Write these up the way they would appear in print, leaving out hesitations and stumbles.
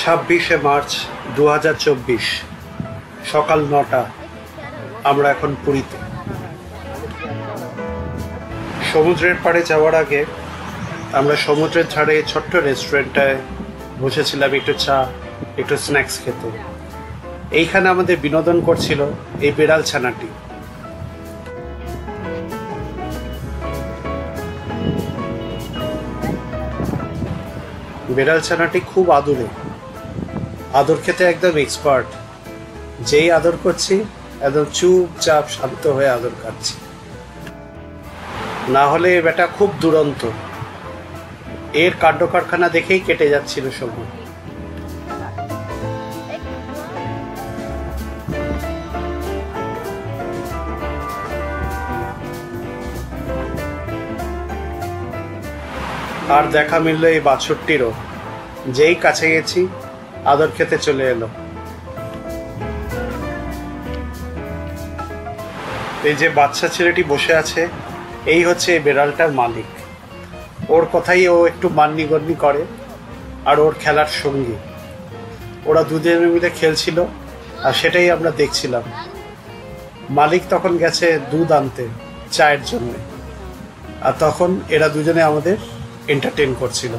26শে March 2024 সকাল 9টা। আমরা এখন পুরীতে। সমুদ্রের পাড়ে যাওয়ার আগে আমরা সমুদ্রের ধারে ছোট্ট রেস্টুরেন্টটায় বসেছিলাম একটু চা একটু স্ন্যাক্স খেতে। এইখানে আমাদের বিনোদন করছিল এই বেড়াল ছানাটি। বেড়াল ছানাটি খুব আদুরে, আদর খেতে একদম এক্সপার্ট। যেই আদর করছি একদম চুপচাপ শান্ত হয়ে আদর খাচ্ছি, না হলে বেটা খুব দুরন্ত। এর কাণ্ড কারখানা দেখেই কেটে যাচ্ছিল সময়। আর দেখা মিলল এই বাছুরটিরও। যেই কাছে গেছি আদর খেতে চলে এলো। এই যে বাচ্চা ছেলেটি বসে আছে, এই হচ্ছে এই বেড়ালটার মালিক। ওর কথাই ও একটু মান্যিগণ্যি করে, আর ওর খেলার সঙ্গী। ওরা দুজনে মিলে খেলছিল আর সেটাই আমরা দেখছিলাম। মালিক তখন গেছে দুধ আনতে চায়ের জন্য, আর তখন এরা দুজনে আমাদের এন্টারটেইন করছিল।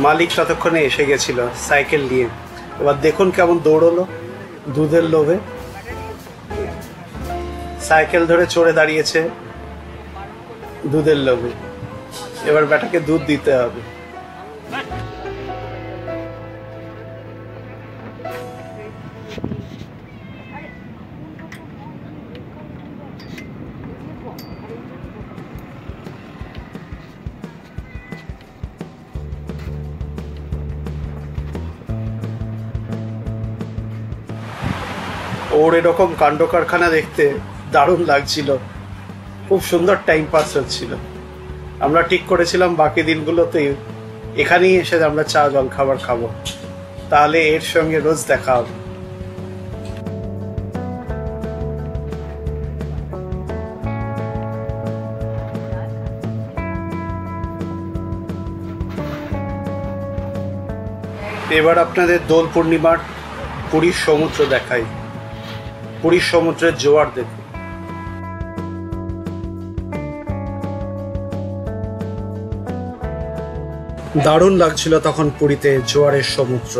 মালিক ততক্ষণে এসে গেছিল সাইকেল নিয়ে। এবার দেখুন কেমন দৌড়লো দুধের লোভে। সাইকেল ধরে চড়ে দাঁড়িয়েছে দুধের লোভে। এবার বেটাকে দুধ দিতে হবে। ওর এরকম কাণ্ড কারখানা দেখতে দারুণ লাগছিল, খুব সুন্দর টাইম পাস হচ্ছিল। আমরা ঠিক করেছিলাম বাকি দিনগুলোতে এখানেই এসে আমরা চা জল খাবার খাবো, তাহলে এর সঙ্গে রোজ দেখা হবে। এবার আপনাদের দোল পূর্ণিমার পুরীর সমুদ্র দেখাই। পুরীর সমুদ্রের জোয়ার দেখুন। দারুণ লাগছিল তখন পুরীতে জোয়ারের সমুদ্র।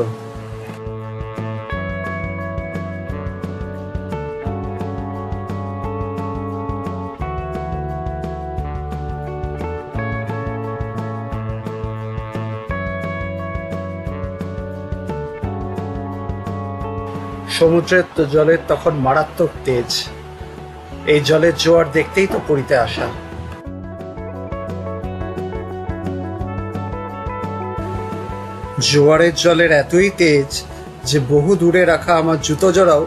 সমুদ্রের জলের তখন মারাত্মক তেজ। এই জলের জোয়ার দেখতেই তো পুরীতে আসা। জোয়ারের জলের এতই তেজ যে বহু দূরে রাখা আমার জুতো জোড়াও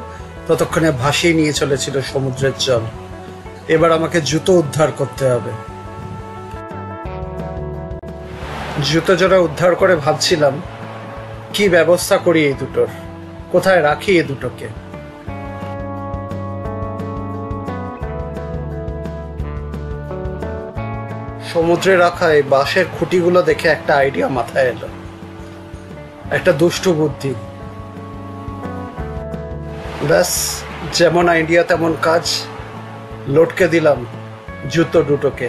ততক্ষণে ভাসিয়ে নিয়ে চলেছিল সমুদ্রের জল। এবার আমাকে জুতো উদ্ধার করতে হবে। জুতো জোড়া উদ্ধার করে ভাবছিলাম কি ব্যবস্থা করি এই দুটোর, কোথায় রাখি এ দুটোকে। সমুদ্রে রাখা এই বাঁশের খুঁটিগুলো দেখে একটা আইডিয়া মাথায় এলো, একটা দুষ্টু বুদ্ধি। ব্যাস, যেমন আইডিয়া তেমন কাজ। লটকে দিলাম জুতো দুটোকে।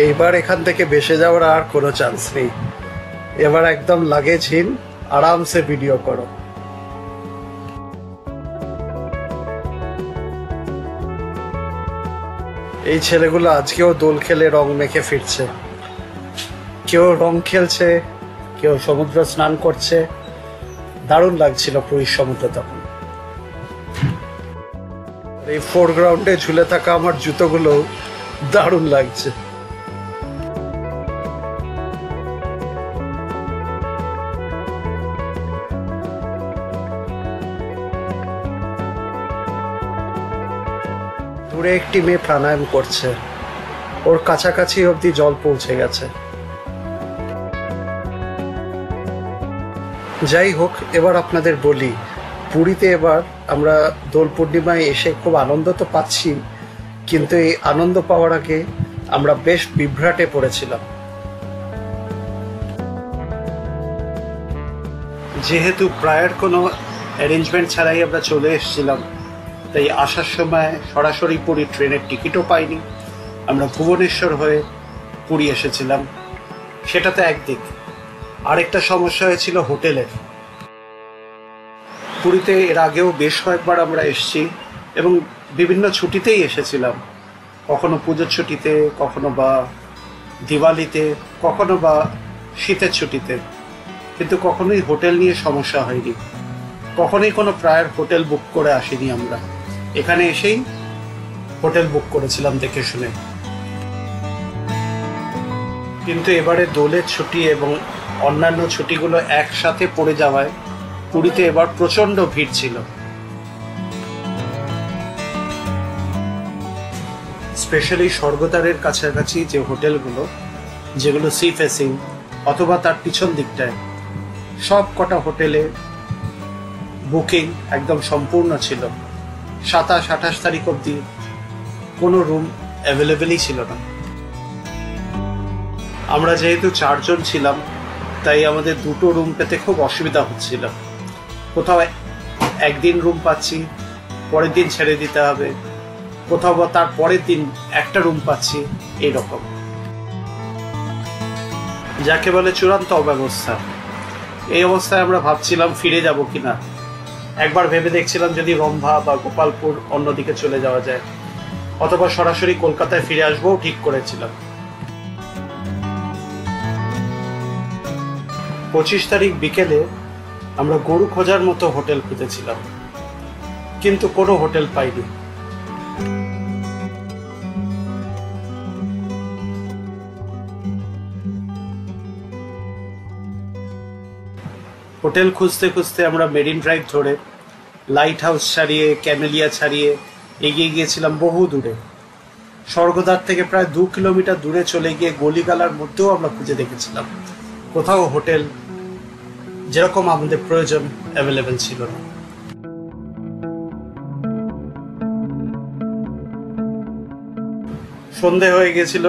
এইবার এখান থেকে ভেসে যাওয়ার আর কোনো চান্স নেই। এবার একদম লাগেজহীন আরামসে ভিডিও করো। এই ছেলেগুলো আজকেও দোল খেলে রং মেখে ফিরছে। কেউ রং খেলছে, কেউ সমুদ্র স্নান করছে। দারুণ লাগছিল পুরীর সমুদ্র তখন। এই ফোরগ্রাউন্ডে ঝুলে থাকা আমার জুতোগুলো দারুণ লাগছে। দূরে একটি মেয়ে প্রাণায়াম করছে, ওর কাছাকাছি অবধি জল পৌঁছে গেছে। যাই হোক, এবার আপনাদের বলি, পুরীতে এবার আমরা দোল পূর্ণিমায় এসে খুব আনন্দ তো পাচ্ছি, কিন্তু এই আনন্দ পাওয়ার আগে আমরা বেশ বিভ্রাটে পড়েছিলাম। যেহেতু প্রায়ের কোনো অ্যারেঞ্জমেন্ট ছাড়াই আমরা চলে এসেছিলাম, তাই আসার সময় সরাসরি পুরী ট্রেনের টিকিটও পাইনি। আমরা ভুবনেশ্বর হয়ে পুরী এসেছিলাম, সেটা তো একদিক। আরেকটা সমস্যা হয়েছিল হোটেলের। পুরীতে এর আগেও বেশ কয়েকবার আমরা এসেছি এবং বিভিন্ন ছুটিতেই এসেছিলাম, কখনো পুজোর ছুটিতে, কখনো বা দিওয়ালিতে, কখনো বা শীতের ছুটিতে, কিন্তু কখনোই হোটেল নিয়ে সমস্যা হয়নি। কখনোই কোনো প্রায়র হোটেল বুক করে আসিনি আমরা, এখানে এসেই হোটেল বুক করেছিলাম দেখে শুনে। কিন্তু এবারে দোলের ছুটি এবং অন্যান্য ছুটিগুলো একসাথে পড়ে যাওয়ায় পুরীতে এবার প্রচণ্ড ভিড় ছিল। স্পেশালি স্বর্গদ্বারের কাছাকাছি যে হোটেলগুলো, যেগুলো সি ফেসিং অথবা তার পিছন দিকটায়, সব কটা হোটেলে বুকিং একদম সম্পূর্ণ ছিল। 27-28 তারিখ অবধি কোনো রুম অ্যাভেলেবেলই ছিল না। আমরা যেহেতু 4 জন ছিলাম, তাই আমাদের দুটো রুম পেতে খুব অসুবিধা হচ্ছিল। কোথাও একদিন রুম পাচ্ছি, পরের দিন ছেড়ে দিতে হবে, কোথাও বা তার পরের দিন একটা রুম পাচ্ছি, এইরকম। যাকে বলে চূড়ান্ত অব্যবস্থা। এই অবস্থায় আমরা ভাবছিলাম ফিরে যাব কিনা। একবার ভেবে দেখছিলাম যদি রম্ভা বা গোপালপুর অন্যদিকে চলে যাওয়া যায়, অথবা সরাসরি কলকাতায় ফিরে আসবো ঠিক করেছিলাম। 25 তারিখ বিকেলে আমরা গরু খোঁজার মতো হোটেল খুঁজেছিলাম, কিন্তু কোনো হোটেল পাইনি। হোটেল খুঁজতে খুঁজতে আমরা মেরিন ড্রাইভ ধরে লাইট হাউস ছাড়িয়ে, ক্যামেলিয়া ছাড়িয়ে এগিয়ে গিয়েছিলাম বহু দূরে। স্বর্গদ্বার থেকে প্রায় 2 কিলোমিটার দূরে চলে গিয়ে গলিগালার মধ্যেও আমরা খুঁজে দেখেছিলাম, কোথাও হোটেল যেরকম আমাদের প্রয়োজন অ্যাভেলেবেল ছিল না। সন্ধে হয়ে গেছিল।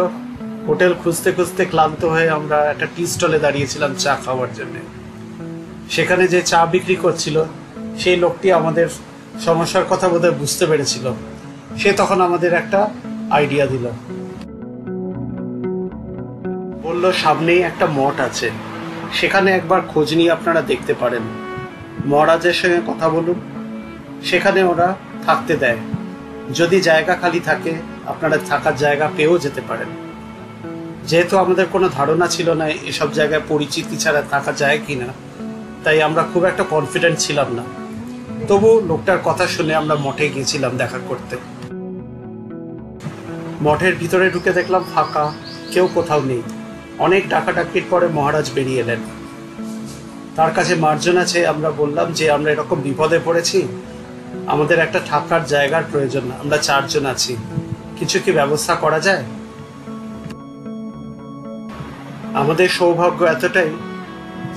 হোটেল খুঁজতে খুঁজতে ক্লান্ত হয়ে আমরা একটা টি স্টলে দাঁড়িয়েছিলাম চা খাওয়ার জন্য। সেখানে যে চা বিক্রি করছিল, সেই লোকটি আমাদের সমস্যার কথা বোধহয় বুঝতে পেরেছিল। সে তখন আমাদের একটা আইডিয়া দিল, বলল সামনেই একটা মঠ আছে, সেখানে একবার খোঁজ নিয়ে আপনারা দেখতে পারেন। মহারাজের সঙ্গে কথা বলুন, সেখানে ওরা থাকতে দেয়। যদি জায়গা খালি থাকে, আপনারা থাকার জায়গা পেয়েও যেতে পারেন। যেহেতু আমাদের কোনো ধারণা ছিল না এসব জায়গায় পরিচিতি ছাড়া থাকা যায় কিনা, তাই আমরা খুব একটা কনফিডেন্ট ছিলাম না। তবু লোকটার কথা শুনে আমরা মঠে গিয়েছিলাম দেখা করতে। মঠের ভিতরে ঢুকে দেখলাম ফাঁকা, কেউ কোথাও নেই। অনেক ডাকাডাকির পরে মহারাজ বেরিয়ে এলেন। তার কাছে মার্জনা চেয়ে আমরা বললাম যে আমরা এরকম বিপদে পড়েছি, আমাদের একটা থাকার জায়গার প্রয়োজন, আমরা 4 জন আছি, কিছু কি ব্যবস্থা করা যায়? আমাদের সৌভাগ্য এতটাই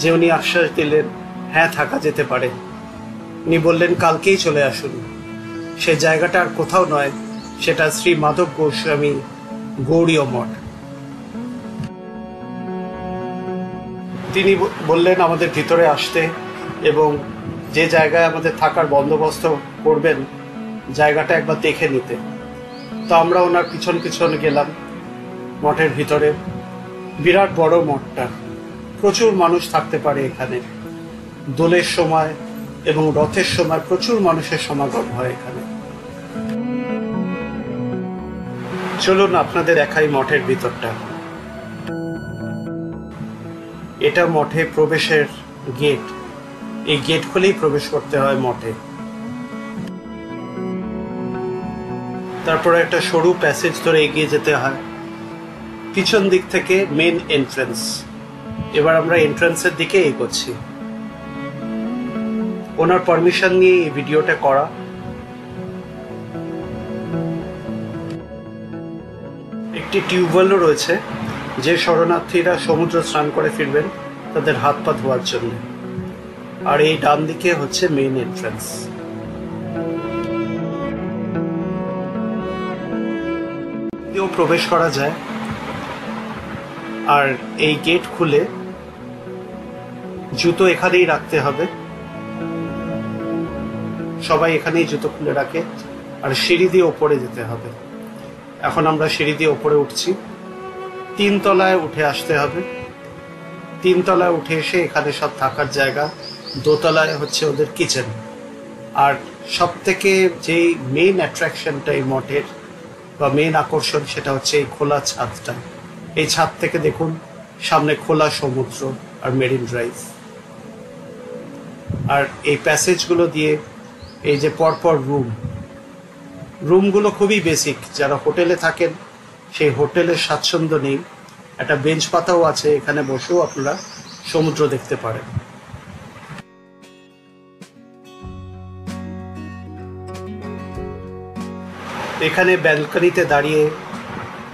যে উনি আশ্বাস দিলেন হ্যাঁ, থাকা যেতে পারে। উনি বললেন কালকেই চলে আসুন। সে জায়গাটা আর কোথাও নয়, সেটা শ্রী মাধব গোস্বামী গৌড়ীয় মঠ। তিনি বললেন আমাদের ভিতরে আসতে এবং যে জায়গায় আমাদের থাকার বন্দোবস্ত করবেন, জায়গাটা একবার দেখে নিতে। তো আমরা ওনার পিছন পিছন গেলাম মঠের ভিতরে। বিরাট বড় মঠটা, প্রচুর মানুষ থাকতে পারে এখানে। দোলের সময় এবং রথের সময় প্রচুর মানুষের সমাগম হয় এখানে। চলুন আপনাদের দেখাই মঠের ভিতরটা। এটা মঠে প্রবেশের গেট। এই গেট খুলেই প্রবেশ করতে হয় মঠে। তারপরে একটা সরু প্যাসেজ ধরে এগিয়ে যেতে হয়। পিছন দিক থেকে মেন এন্ট্রান্স। এবার আমরা এন্ট্রান্সের দিকে এগোচ্ছি। ওনার পারমিশন নিয়ে এই ভিডিওটা করা। একটি টিউবওয়েলও রয়েছে, যে শরণার্থীরা সমুদ্র স্নান করে ফিরবেন তাদের হাত পা ধোয়ার জন্য। আর এই ডান দিকে হচ্ছে মেইন এন্ট্রান্স। প্রবেশ করা যায়, আর এই গেট খুলে জুতো এখানেই রাখতে হবে। সবাই এখানেই জুতো খুলে রাখে, আর সিঁড়ি দিয়ে ওপরে যেতে হবে। এখন আমরা সিঁড়ি দিয়ে ওপরে উঠছি। 3 তলায় উঠে আসতে হবে। 3 তলায় উঠে এসে এখানে সব থাকার জায়গা। 2 তলায় হচ্ছে ওদের কিচেন। আর সব থেকে যেই মেইন অ্যাট্রাকশনটা এই মঠের বা মেইন আকর্ষণ, সেটা হচ্ছে এই খোলা ছাদটা। এই ছাদ থেকে দেখুন সামনে খোলা সমুদ্র আর মেরিন ড্রাইভ। আর এই প্যাসেজগুলো দিয়ে এই যে পরপর রুমগুলো খুবই বেসিক। যারা হোটেলে থাকেন সেই হোটেলের স্বাচ্ছন্দ্য নেই। একটা বেঞ্চ পাতাও আছে, এখানে বসেও আপনারা সমুদ্র দেখতে পারেন। এখানে ব্যালকনিতে দাঁড়িয়ে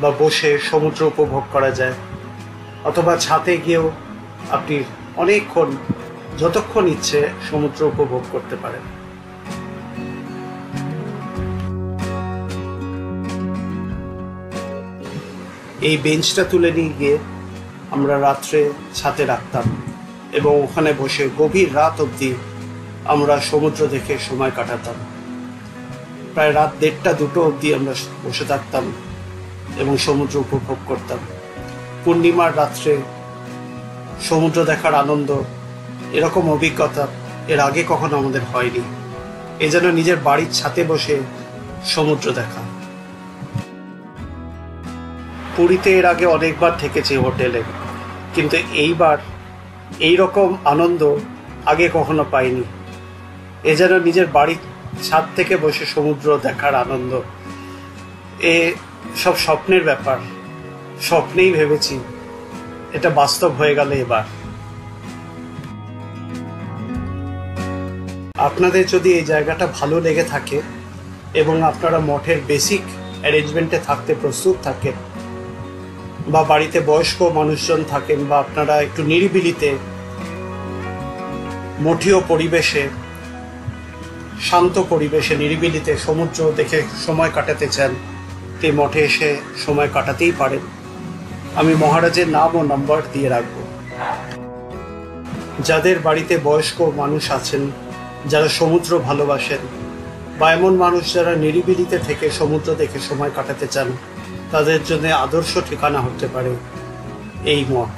বা বসে সমুদ্র উপভোগ করা যায়, অথবা ছাদে গিয়েও আপনি অনেকক্ষণ, যতক্ষণ ইচ্ছে সমুদ্র উপভোগ করতে পারেন। এই বেঞ্চটা তুলে নিয়ে গিয়ে আমরা রাত্রে ছাদে রাখতাম এবং ওখানে বসে গভীর রাত অবধি আমরা সমুদ্র দেখে সময় কাটাতাম। প্রায় রাত 1:30-2 অবধি আমরা বসে থাকতাম এবং সমুদ্র উপভোগ করতাম। পূর্ণিমার রাত্রে সমুদ্র দেখার আনন্দ, এরকম অভিজ্ঞতা এর আগে কখনো আমাদের হয়নি। এ যেন নিজের বাড়ির ছাদে বসে সমুদ্র দেখা। পুরীতে এর আগে অনেকবার থেকেছি হোটেলে, কিন্তু এইবার এইরকম আনন্দ আগে কখনো পাইনি। এ যেন নিজের বাড়ির ছাদ থেকে বসে সমুদ্র দেখার আনন্দ। এ সব স্বপ্নের ব্যাপার, স্বপ্নেই ভেবেছি, এটা বাস্তব হয়ে গেল এবার। আপনাদের যদি এই জায়গাটা ভালো লেগে থাকে এবং আপনারা মঠের বেসিক অ্যারেঞ্জমেন্টে থাকতে প্রস্তুত থাকেন, বা বাড়িতে বয়স্ক মানুষজন থাকেন, বা আপনারা একটু নিরিবিলিতে মঠীয় পরিবেশে, শান্ত পরিবেশে নিরিবিলিতে সমুদ্র দেখে সময় কাটাতে চান, এই মঠে এসে সময় কাটাতেই পারেন। আমি মহারাজের নাম ও নাম্বার দিয়ে রাখব। যাদের বাড়িতে বয়স্ক মানুষ আছেন, যারা সমুদ্র ভালোবাসেন, বা এমন মানুষ যারা নিরিবিলিতে থেকে সমুদ্র দেখে সময় কাটাতে চান, তাদের জন্য আদর্শ ঠিকানা হতে পারে এই মঠ।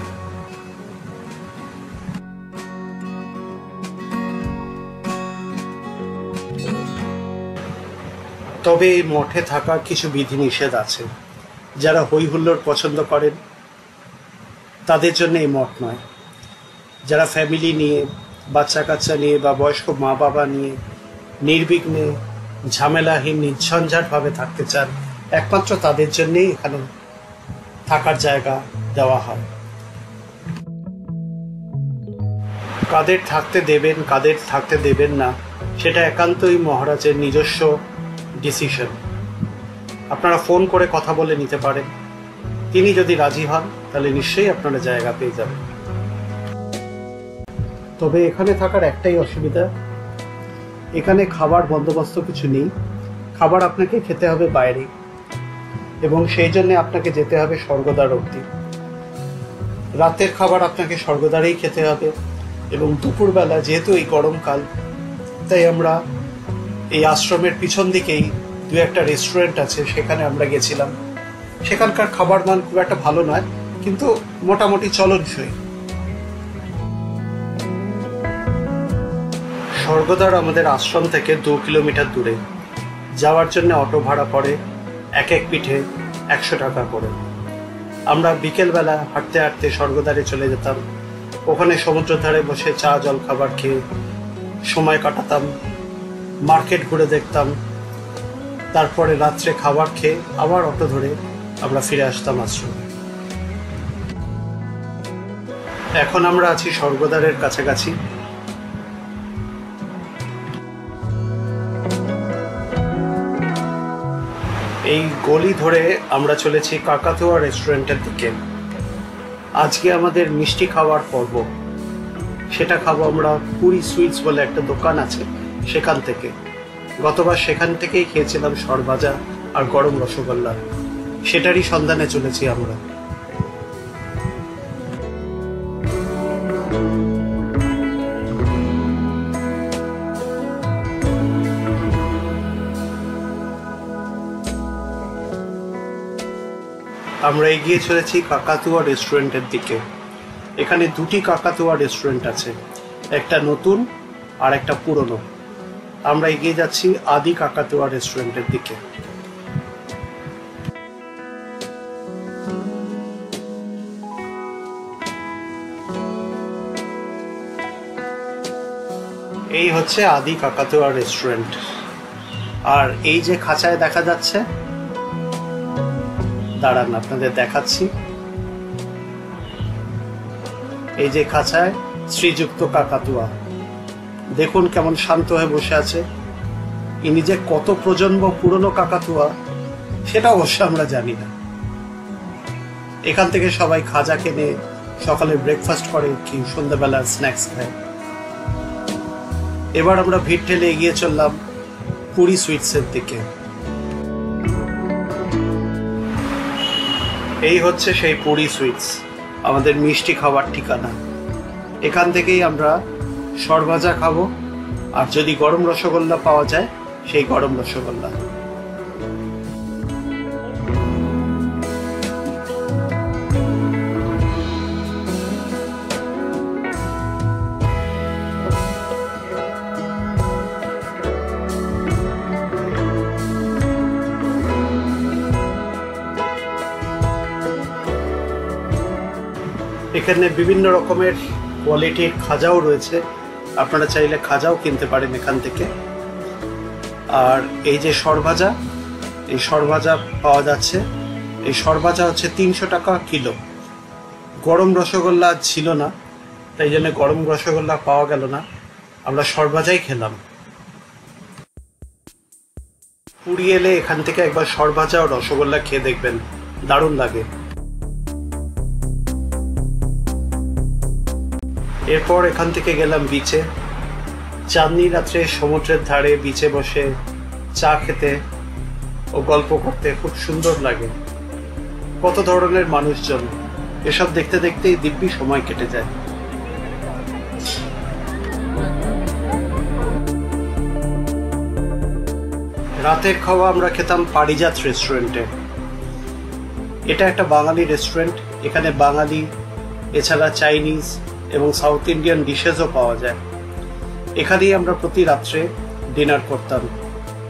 তবে এই মঠে থাকার কিছু বিধিনিষেধ আছে। যারা হই হুল্লোড় পছন্দ করেন তাদের জন্য এই মঠ নয়। যারা ফ্যামিলি নিয়ে, বাচ্চা কাচ্চা নিয়ে বা বয়স্ক মা বাবা নিয়ে নির্বিঘ্নে, ঝামেলাহীন, নির্ঝঞ্ঝাটভাবে থাকতে চান, একমাত্র তাদের জন্যেই এখানে থাকার জায়গা দেওয়া হয়। কাদের থাকতে দেবেন, কাদের থাকতে দেবেন না, সেটা একান্তই মহারাজের নিজস্ব ডিসিশন। আপনারা ফোন করে কথা বলে নিতে পারেন। তিনি যদি রাজি হন তাহলে নিশ্চয়ই আপনারা জায়গা পেয়ে যাবেন। তবে এখানে থাকার একটাই অসুবিধা, এখানে খাবার বন্দোবস্ত কিছু নেই। খাবার আপনাকে খেতে হবে বাইরে, এবং সেই জন্য আপনাকে যেতে হবে স্বর্গদ্বার অবধি। রাতের খাবার আপনাকে স্বর্গদ্বারেই খেতে হবে, এবং দুপুরবেলা যেহেতু এই গরমকাল, তাই আমরা এই আশ্রমের পিছন দিকেই 2-1টা রেস্টুরেন্ট আছে, সেখানে আমরা গেছিলাম। সেখানকার খাবার মান খুব একটা ভালো নয়, কিন্তু মোটামুটি চলনসই। স্বর্গদ্বার আমাদের আশ্রম থেকে 2 কিলোমিটার দূরে। যাওয়ার জন্য অটো ভাড়া পড়ে এক পিঠে 100 টাকা করে। আমরা বিকেলবেলা হাঁটতে হাঁটতে স্বর্গদ্বারে চলে যেতাম। ওখানে সমুদ্রের ধারে বসে চা জল খাবার খেয়ে সময় কাটাতাম, মার্কেট ঘুরে দেখতাম। তারপরে রাত্রে খাবার খেয়ে আবার অটো ধরে আমরা ফিরে আসতাম আশ্রমে। এখন আমরা আছি স্বর্গদ্বারের কাছাকাছি। এই গলি ধরে আমরা চলেছি কাকাতুয়া রেস্টুরেন্টের দিকে। আজকে আমাদের মিষ্টি খাওয়ার পর্ব। সেটা খাবো আমরা পুরী সুইটস বলে একটা দোকান আছে সেখান থেকে। গতবার সেখান থেকেই খেয়েছিলাম সরভাজা আর গরম রসগোল্লা, সেটারই সন্ধানে চলেছি আমরা। আমরা এগিয়ে চলেছি কাকাতুয়া রেস্টুরেন্টের দিকে। এখানে দুটি কাকাতুয়া রেস্টুরেন্ট আছে, একটা নতুন আর একটা পুরনো। আমরা এগিয়ে যাচ্ছি আদি কাকাতুয়া রেস্টুরেন্টের দিকে। এই হচ্ছে আদি কাকাতুয়া রেস্টুরেন্ট। আর এই যে খাঁচায় দেখা যাচ্ছে, দাঁড়ান আপনাদের দেখাচ্ছি। এই যে খাঁচায় শ্রীযুক্ত কাকাতুয়া, দেখুন কেমন শান্ত হয়ে বসে আছে। ইনি যে কত প্রজন্ম পুরনো কাকাতুয়া সেটা অবশ্য আমরা জানি না। এখান থেকে সবাই খাজা কেনে সকালে ব্রেকফাস্ট করে, কি সন্ধ্যাবেলা স্ন্যাক্স খায়। এবার আমরা ভিড় ঠেলে এগিয়ে চললাম পুরী সুইটসের দিকে। এই হচ্ছে সেই পুরী সুইটস, আমাদের মিষ্টি খাবার ঠিকানা। এখান থেকেই আমরা সরভাজা খাবো, আর যদি গরম রসগোল্লা পাওয়া যায় সেই গরম রসগোল্লা। এখানে বিভিন্ন রকমের কোয়ালিটির খাজাও রয়েছে, আপনারা চাইলে খাজাও কিনতে পারেন এখান থেকে। আর এই যে সরভাজা, এই সরভাজা পাওয়া যাচ্ছে। এই সরভাজা হচ্ছে 300 টাকা কিলো। গরম রসগোল্লা ছিল না, তাই জন্য গরম রসগোল্লা পাওয়া গেল না, আমরা সরভাজাই খেলাম। পুরী এলে এখান থেকে একবার সরভাজা ও রসগোল্লা খেয়ে দেখবেন, দারুণ লাগে। এরপর এখান থেকে গেলাম বিচে। চাঁদনি রাত্রে সমুদ্রের ধারে বিচে বসে চা খেতে ও গল্প করতে খুব সুন্দর লাগে। কত ধরনের মানুষজন, এসব দেখতে দেখতেই দিব্যি সময় কেটে যায়। রাতের খাওয়া আমরা খেতাম পারিজাত রেস্টুরেন্টে। এটা একটা বাঙালি রেস্টুরেন্ট। এখানে বাঙালি এছাড়া চাইনিজ এবং সাউথ ইন্ডিয়ান ডিশেসও পাওয়া যায়। এখানেই আমরা প্রতি রাত্রে ডিনার করতাম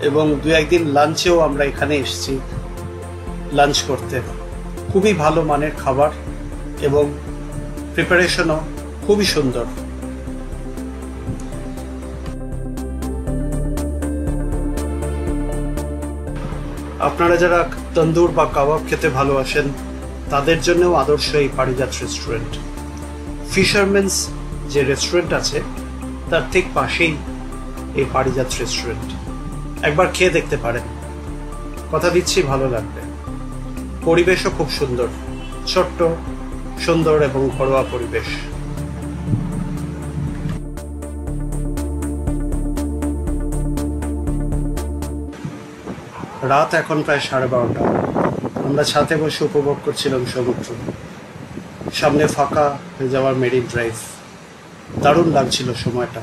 এবং দু একদিন লাঞ্চেও আমরা এখানে এসেছি লাঞ্চ করতে। খুবই ভালো মানের খাবার এবং প্রিপারেশনও খুবই সুন্দর। আপনারা যারা তন্দুর বা কাবাব খেতে ভালোবাসেন তাদের জন্যও আদর্শ এই পারিজাত রেস্টুরেন্ট। ফিশারম্যানস যে রেস্টুরেন্ট আছে তার ঠিক পাশেই এই পারিজাত রেস্টুরেন্ট। একবার খেয়ে দেখতে পারেন, কথা দিচ্ছি ভালো লাগবে। পরিবেশও খুব সুন্দর, ছোট্ট সুন্দর এবং ঘরোয়া পরিবেশ। রাত এখন প্রায় 12:30। আমরা ছাদে বসে উপভোগ করছিলাম সমুদ্র। সামনে ফাঁকা হয়ে যাওয়ার মেরিন ড্রাইভ, দারুণ লাগছিল সময়টা।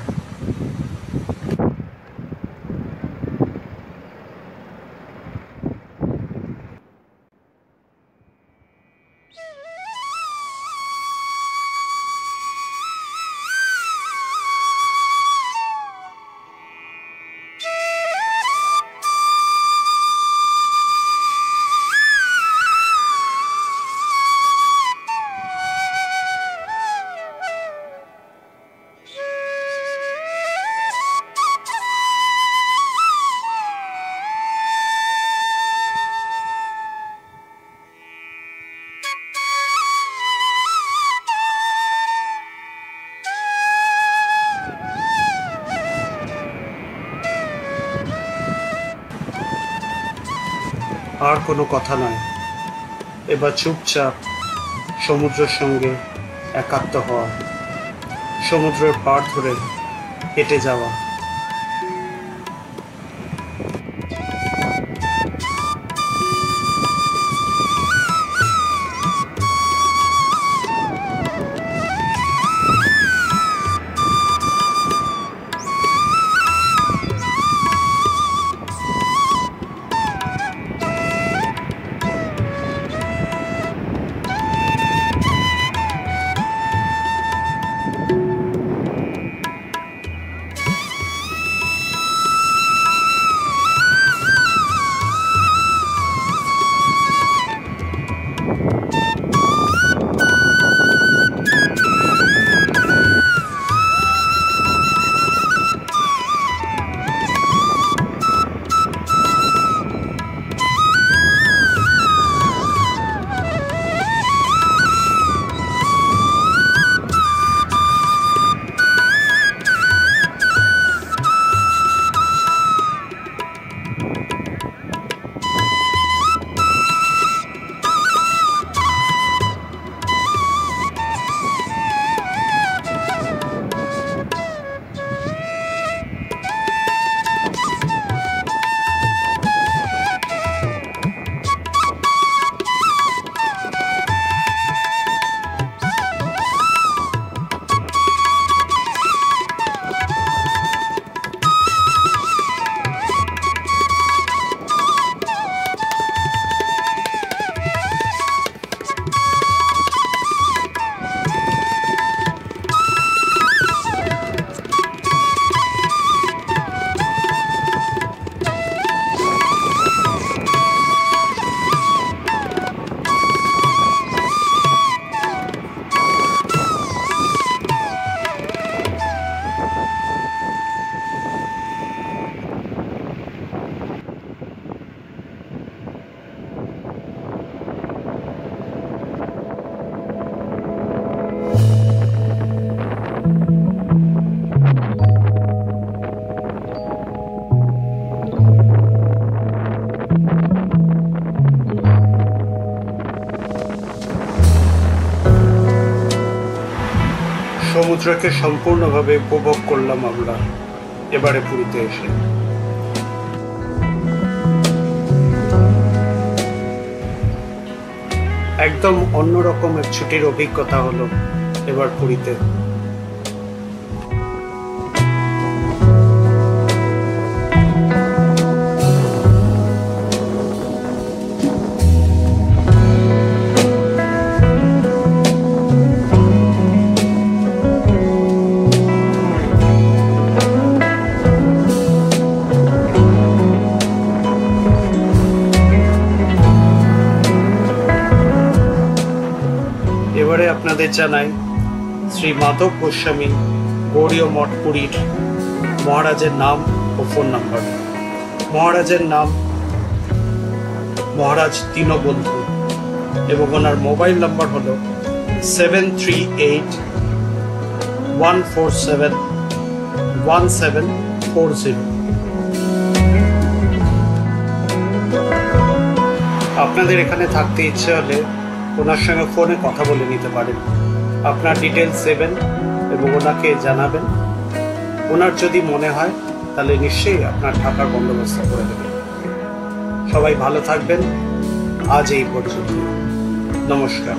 আর কোনো কথা নয়, এবার চুপচাপ সমুদ্রের সঙ্গে একাত্ম হওয়া, সমুদ্রের পাড় ধরে হেঁটে যাওয়া। সমুদ্রকে সম্পূর্ণভাবে উপভোগ করলাম আমরা এবারে পুরীতে এসে। একদম অন্যরকমের ছুটির অভিজ্ঞতা হলো এবার পুরীতে। এবারে আপনাদের জানাই শ্রী মাধব গোস্বামী গৌড়ীয় মঠ পুরীর মহারাজের নাম ও ফোন নাম্বার। মহারাজের নাম মহারাজ দীনবন্ধু এবং ওনার মোবাইল নাম্বার হলো 7381471740। আপনাদের এখানে থাকতে ইচ্ছে হলে ওনার সঙ্গে ফোনে কথা বলে নিতে পারেন। আপনার ডিটেলস দেবেন এবং ওনাকে জানাবেন। ওনার যদি মনে হয় তাহলে নিশ্চয়ই আপনার থাকার বন্দোবস্ত করে দেবেন। সবাই ভালো থাকবেন। আজ এই পর্যন্ত। নমস্কার।